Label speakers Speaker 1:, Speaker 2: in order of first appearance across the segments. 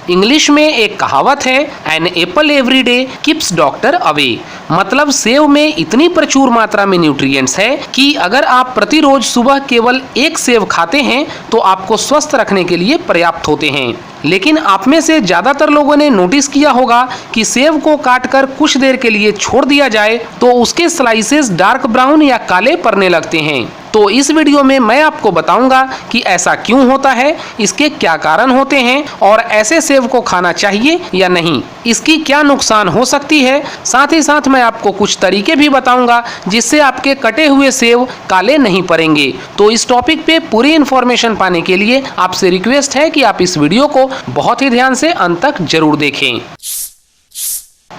Speaker 1: English में एक कहावत है, an apple every day keeps doctor away. मतलब सेव में इतनी प्रचुर मात्रा में न्यूट्रिएंट्स है कि अगर आप प्रतिरोज सुबह केवल एक सेव खाते हैं तो आपको स्वस्थ रखने के लिए पर्याप्त होते हैं। लेकिन आप में से ज्यादातर लोगों ने नोटिस किया होगा कि सेव को काटकर कुछ देर के लिए छोड़ दिया जाए तो उसके स्लाइसेस डार्क ब्राउन या काले पड़ने लगते हैं। तो इस वीडियो में मैं आपको बताऊंगा कि ऐसा क्यों होता है, इसके क्या कारण होते हैं और ऐसे सेव को खाना चाहिए या नहीं, इसकी क्या नुकसान हो सकती है। साथ ही साथ मैं आपको कुछ तरीके भी बताऊंगा जिससे आपके कटे हुए सेव काले नहीं पड़ेंगे। तो इस टॉपिक पे पूरी इन्फॉर्मेशन पाने के लिए आपसे रिक्वेस्ट है कि आप इस वीडियो को बहुत ही ध्यान से अंत तक जरूर देखें।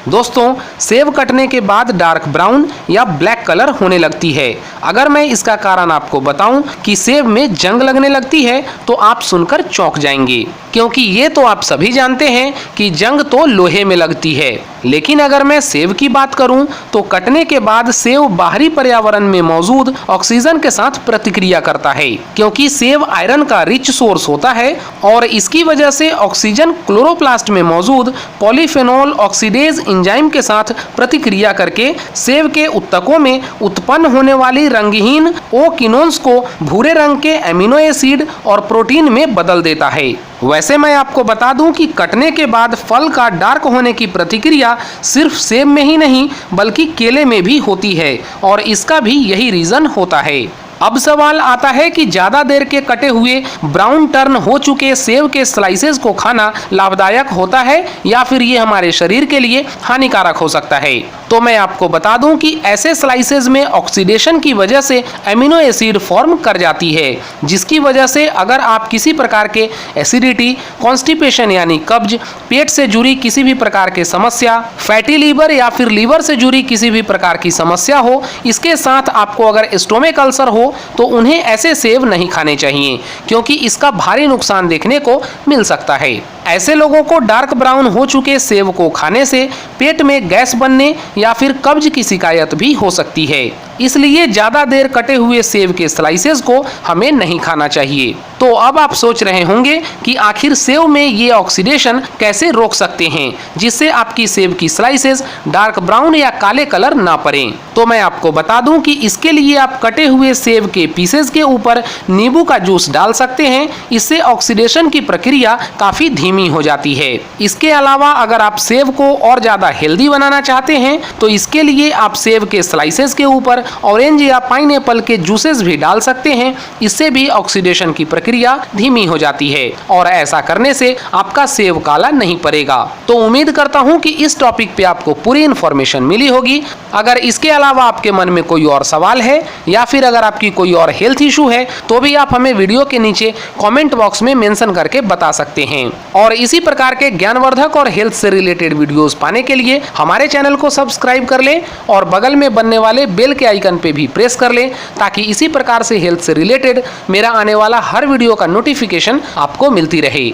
Speaker 1: दोस्तों, सेव कटने के बाद डार्क ब्राउन या ब्लैक कलर होने लगती है। अगर मैं इसका कारण आपको बताऊं कि सेव में जंग लगने लगती है तो आप सुनकर चौंक जाएंगे, क्योंकि ये तो आप सभी जानते हैं कि जंग तो लोहे में लगती है। लेकिन अगर मैं सेव की बात करूं तो कटने के बाद सेव बाहरी पर्यावरण में मौजूद ऑक्सीजन के साथ प्रतिक्रिया करता है, क्योंकि सेव आयरन का रिच सोर्स होता है और इसकी वजह से ऑक्सीजन क्लोरोप्लास्ट में मौजूद पॉलीफेनॉल ऑक्सीडेज एंजाइम के साथ प्रतिक्रिया करके सेव के उत्तकों में उत्पन्न होने वाली रंगहीन ओ किनोन्स को भूरे रंग के एमिनो एसिड और प्रोटीन में बदल देता है। वैसे मैं आपको बता दूं कि कटने के बाद फल का डार्क होने की प्रतिक्रिया सिर्फ सेब में ही नहीं बल्कि केले में भी होती है और इसका भी यही रीजन होता है। अब सवाल आता है कि ज्यादा देर के कटे हुए ब्राउन टर्न हो चुके सेव के स्लाइसेस को खाना लाभदायक होता है या फिर ये हमारे शरीर के लिए हानिकारक हो सकता है। तो मैं आपको बता दूं कि ऐसे स्लाइसेस में ऑक्सीडेशन की वजह से एमिनो एसिड फॉर्म कर जाती है, जिसकी वजह से अगर आप किसी प्रकार के एसिडिटी, कॉन्स्टिपेशन यानी कब्ज, पेट से जुड़ी किसी भी प्रकार की समस्या, फैटी लीवर या फिर लीवर से जुड़ी किसी भी प्रकार की समस्या हो, इसके साथ आपको अगर स्टोमक अल्सर हो तो उन्हें ऐसे सेव नहीं खाने चाहिए, क्योंकि इसका भारी नुकसान देखने को मिल सकता है। ऐसे लोगों को डार्क ब्राउन हो चुके सेव को खाने से पेट में गैस बनने या फिर कब्ज की शिकायत भी हो सकती है। इसलिए ज्यादा देर कटे हुए सेव के स्लाइसेस को हमें नहीं खाना चाहिए। तो अब आप सोच रहे होंगे कि आखिर सेव में ये ऑक्सीडेशन कैसे रोक सकते हैं जिससे आपकी सेव की स्लाइसेस डार्क ब्राउन या काले कलर ना पड़े। तो मैं आपको बता दूं कि इसके लिए आप कटे हुए सेव के पीसेस के ऊपर नींबू का जूस डाल सकते हैं। इससे ऑक्सीडेशन की प्रक्रिया काफी धीमी हो जाती है। इसके अलावा अगर आप सेव को और ज्यादा हेल्दी बनाना चाहते हैं तो इसके लिए आप सेव के स्लाइसेस के ऊपर ऑरेंज या पाइनएप्पल के जूसेस भी डाल सकते हैं। इससे भी ऑक्सीडेशन की प्रक्रिया धीमी हो जाती है और ऐसा करने से आपका सेव काला नहीं पड़ेगा। तो उम्मीद करता हूं कि इस टॉपिक पे आपको पूरी इन्फॉर्मेशन मिली होगी। अगर इसके अलावा आपके मन में कोई और सवाल है या फिर अगर आपकी कोई और हेल्थ इशू है तो भी आप हमें वीडियो के नीचे कमेंट बॉक्स में मेंशन करके बता सकते हैं। और इसी प्रकार के ज्ञानवर्धक और हेल्थ से रिलेटेड वीडियोस पाने के लिए हमारे चैनल को सब्सक्राइब कर लें और बगल में बनने वाले बेल के आइकन पे भी प्रेस कर लें, ताकि इसी प्रकार से हेल्थ से रिलेटेड मेरा आने वाला हर वीडियो का नोटिफिकेशन आपको मिलती रहे।